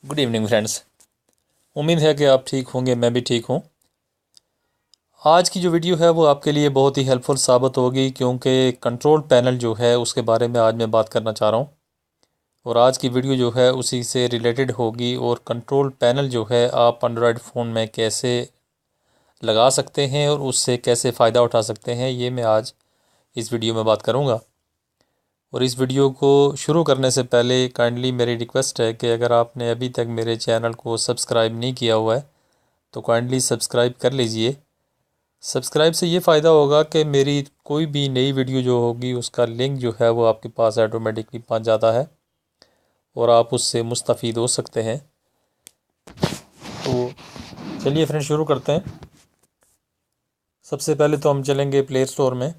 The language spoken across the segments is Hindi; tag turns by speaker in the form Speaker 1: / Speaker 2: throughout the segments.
Speaker 1: Good evening friends. उम्मीद है कि आप ठीक होंगे, मैं भी ठीक हूँ। आज की जो वीडियो है वो आपके लिए बहुत ही हेल्पफुल साबित होगी, क्योंकि कंट्रोल पैनल जो है उसके बारे में आज मैं बात करना चाह रहा हूँ। और आज की वीडियो जो है उसी से रिलेटेड होगी। और कंट्रोल पैनल जो है आप एंड्रॉयड फ़ोन में कैसे लगा सकते हैं और उससे कैसे फ़ायदा उठा सकते हैं, ये मैं आज इस वीडियो में बात करूँगा। और इस वीडियो को शुरू करने से पहले काइंडली मेरी रिक्वेस्ट है कि अगर आपने अभी तक मेरे चैनल को सब्सक्राइब नहीं किया हुआ है तो काइंडली सब्सक्राइब कर लीजिए। सब्सक्राइब से ये फ़ायदा होगा कि मेरी कोई भी नई वीडियो जो होगी उसका लिंक जो है वो आपके पास ऑटोमेटिकली पहुंच जाता है और आप उससे मुस्तफ़ीद हो सकते हैं। तो चलिए फ्रेंड शुरू करते हैं। सबसे पहले तो हम चलेंगे प्ले स्टोर में।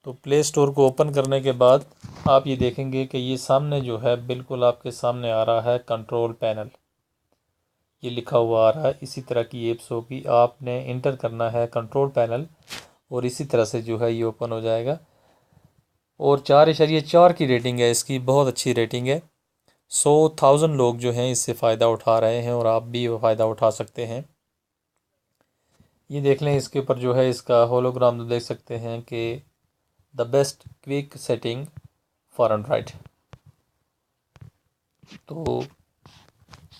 Speaker 1: तो प्ले स्टोर को ओपन करने के बाद आप ये देखेंगे कि ये सामने जो है बिल्कुल आपके सामने आ रहा है कंट्रोल पैनल, ये लिखा हुआ आ रहा है। इसी तरह की एप्स होगी, आपने इंटर करना है कंट्रोल पैनल और इसी तरह से जो है ये ओपन हो जाएगा। और 4.4 की रेटिंग है इसकी, बहुत अच्छी रेटिंग है। 100,000 लोग जो हैं इससे फ़ायदा उठा रहे हैं और आप भी वो फ़ायदा उठा सकते हैं। ये देख लें, इसके ऊपर जो है इसका होलोग्राम देख सकते हैं कि the best quick setting for Android. तो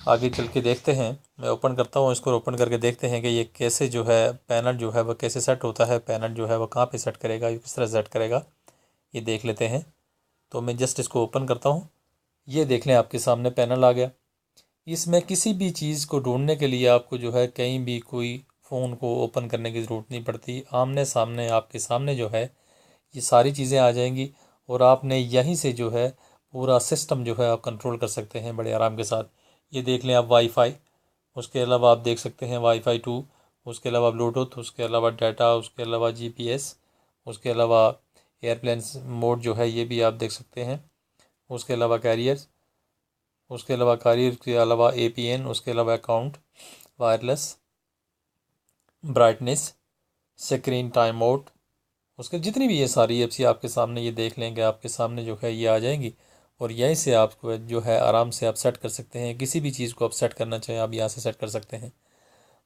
Speaker 1: आगे चल के देखते हैं, मैं ओपन करता हूँ इसको। ओपन करके देखते हैं कि ये कैसे जो है पैनल जो है वह कैसे सेट होता है। पैनल जो है वह कहाँ पे सेट करेगा, ये किस तरह सेट करेगा, ये देख लेते हैं। तो मैं जस्ट इसको ओपन करता हूँ। ये देख लें, आपके सामने पैनल आ गया। इसमें किसी भी चीज़ को ढूंढने के लिए आपको जो है कहीं भी कोई फ़ोन को ओपन करने की ज़रूरत नहीं पड़ती। आमने सामने आपके सामने जो है ये सारी चीज़ें आ जाएंगी और आपने यहीं से जो है पूरा सिस्टम जो है आप कंट्रोल कर सकते हैं बड़े आराम के साथ। ये देख लें आप वाईफाई, उसके अलावा आप देख सकते हैं वाईफाई 2, उसके अलावा ब्लूटूथ, उसके अलावा डाटा, उसके अलावा जीपीएस, उसके अलावा एयरप्लेन मोड जो है ये भी आप देख सकते हैं। उसके अलावा कैरियर्स, उसके अलावा कैरियर के अलावा एपीएन, उसके अलावा account, wireless, brightness, screen time mode, उसके जितनी भी ये सारी एप्स ही आपके सामने ये देख लेंगे, आपके सामने जो है ये आ जाएंगी। और यहीं से आपको जो है आराम से आप सेट कर सकते हैं। किसी भी चीज़ को आप सेट करना चाहें आप यहाँ से सेट कर सकते हैं।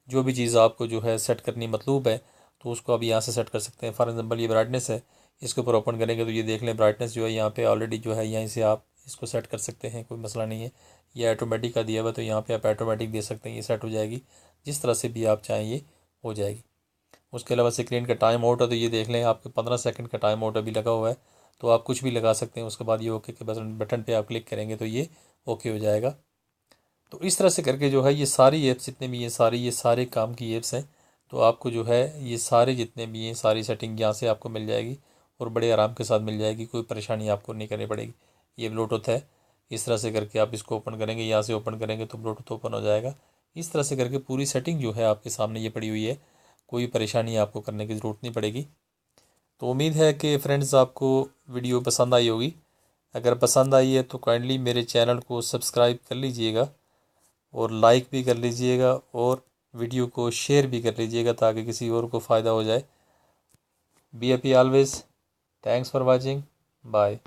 Speaker 1: जो भी चीज़ आपको जो है सेट करनी मतलूब है तो उसको आप यहाँ से सेट कर सकते हैं। फॉर एग्जांपल ये ब्राइटनेस है, इसके ऊपर ओपन करेंगे तो ये देख लें ब्राइटनेस जो है यहाँ पे ऑलरेडी जो है यहीं से आप इसको सेट कर सकते हैं, कोई मसला नहीं है। ये ऑटोमेटिक का दिया हुआ तो यहाँ पे आप ऑटोमेटिक दे सकते हैं, ये सेट हो जाएगी। जिस तरह से भी आप चाहें ये हो जाएगी। उसके अलावा स्क्रीन का टाइम आउट है तो ये देख लें, आपके 15 सेकंड का टाइम आउट अभी लगा हुआ है, तो आप कुछ भी लगा सकते हैं। उसके बाद ये ओके के बटन पे आप क्लिक करेंगे तो ये ओके हो जाएगा। तो इस तरह से करके जो है ये सारी ऐप्स जितने भी ये सारे काम की ऐप्स हैं, तो आपको जो है ये सारे जितने भी हैं सारी सेटिंग यहाँ से आपको मिल जाएगी और बड़े आराम के साथ मिल जाएगी, कोई परेशानी आपको नहीं करनी पड़ेगी। ये ब्लूटूथ है, इस तरह से करके आप इसको ओपन करेंगे, यहाँ से ओपन करेंगे तो ब्लूटूथ ओपन हो जाएगा। इस तरह से करके पूरी सेटिंग जो है आपके सामने ये पड़ी हुई है, कोई परेशानी आपको करने की ज़रूरत नहीं पड़ेगी। तो उम्मीद है कि फ्रेंड्स आपको वीडियो पसंद आई होगी। अगर पसंद आई है तो काइंडली मेरे चैनल को सब्सक्राइब कर लीजिएगा और लाइक भी कर लीजिएगा और वीडियो को शेयर भी कर लीजिएगा ताकि किसी और को फ़ायदा हो जाए। Be happy always. Thanks for watching. Bye.